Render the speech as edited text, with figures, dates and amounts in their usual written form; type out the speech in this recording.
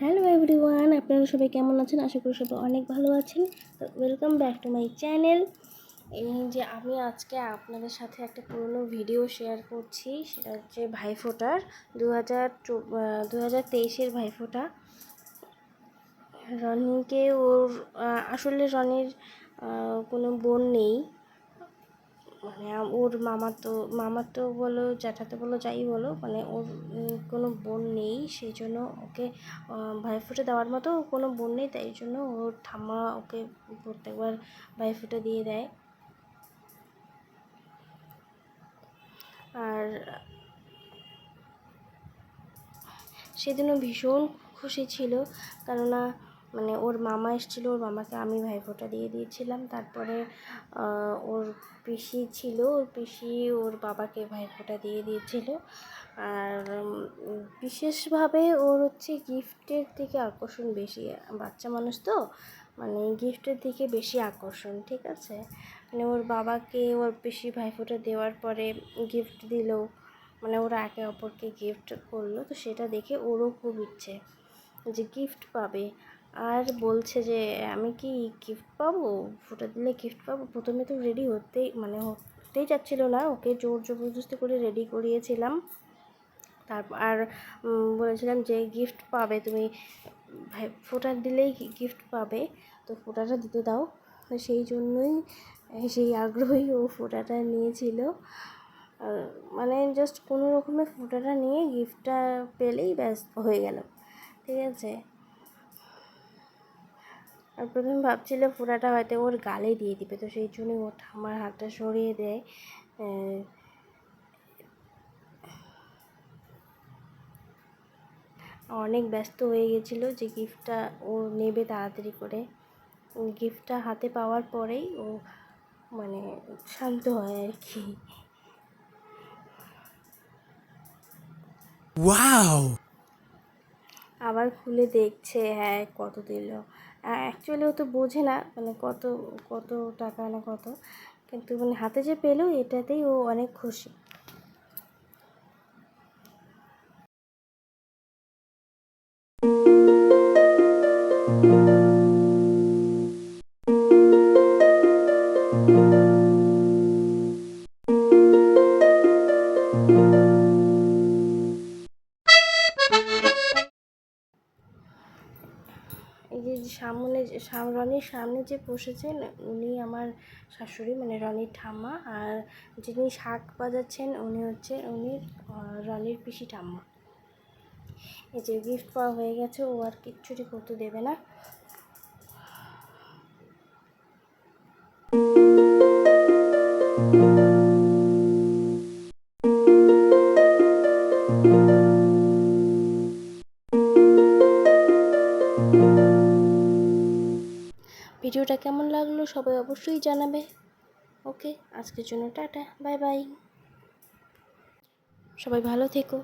Hello everyone, আপনারা সবাই কেমন আছেন? আশা করি সবাই অনেক ভালো আছেন। তো welcome back to my channel. এই যে আমি আজকে আপনাদের সাথে একটা পুরনো ভিডিও শেয়ার করছি, সেটা হচ্ছে ভাইফোঁটার 2023-এর ভাইফোঁটা। রনিকে আসলে রনির কোনো বোন নেই, মানে ওর মামাতো বলো জ্যাঠাতো বলো যাই বলো, মানে ওর কোনো বোন নেই, সেই জন্য ওকে ভাইফোঁটা দেওয়ার মতো কোনো বোন নেই, তাই জন্য ওর ঠাম্মা ওকে প্রত্যেকবার ভাইফোঁটা দিয়ে দেয়। আর সেদিনও ভীষণ খুশি ছিল, কেননা মানে ওর মামা এসেছিলো, ওর মামাকে আমি ভাইফোঁটা দিয়ে দিয়েছিলাম। তারপরে ওর পিসি ছিল, ওর পিসি ওর বাবাকে ভাইফোঁটা দিয়ে দিয়েছিল। আর বিশেষভাবে ওর হচ্ছে গিফটের দিকে আকর্ষণ বেশি, বাচ্চা মানুষ তো, মানে গিফটের দিকে বেশি আকর্ষণ, ঠিক আছে। মানে ওর বাবাকে ওর পিসি ভাইফোঁটা দেওয়ার পরে গিফট দিল, মানে ওরা একে অপরকে গিফট করলো, তো সেটা দেখে ওরও খুব ইচ্ছে যে গিফট পাবে। আর বলছে যে আমি কি গিফট পাবো, ফোঁটা দিলে গিফট পাবো। প্রথমে তো রেডি হতেই যাচ্ছিলো না, ওকে জোর জবরদস্তি করে রেডি করিয়েছিলাম। তারপর আর বলেছিলাম যে গিফট পাবে, তুমি ফোঁটা দিলেই গিফট পাবে, তো ফোঁটাটা দিতে দাও। সেই জন্যই, সেই আগ্রহী ও ফোঁটাটা নিয়েছিল। মানে জাস্ট কোনো রকমে ফোঁটাটা নিয়ে গিফটটা পেলেই ব্যাস হয়ে গেল, ঠিক আছে। আর প্রথমে ভাবছিল ফোঁটাটা হয়তো ওর গালে দিয়ে দিবে, তো সেই জন্যই ও আমার হাতটা সরিয়ে দেয়। অনেক ব্যস্ত হয়ে গেছিলো যে গিফটটা ও নেবে তাড়াতাড়ি করে। গিফটটা হাতে পাওয়ার পরেই ও মানে শান্ত হয় আর কি। ওয়াও! আবার খুলে দেখছে, হ্যাঁ কত দিল। অ্যাকচুয়ালি ও তো বোঝে না মানে কত কত টাকা না কত, কিন্তু মানে হাতে যে পেলো এটাতেই ও অনেক খুশি। এই যে রনির সামনে যে বসেছেন উনি আমার শাশুড়ি, মানে রনির ঠাম্মা। আর যিনি শাঁখ বাজাচ্ছেন উনি রনির পিসি ঠাম্মা। এই যে গিফট পাওয়া হয়ে গেছে, ও আর কিচ্ছুটি করতে দেবে না। ভিডিওটা কেমন লাগলো সবাই অবশ্যই জানাবে। ওকে, আজকের জন্য টাটা, বাই বাই, সবাই ভালো থেকো।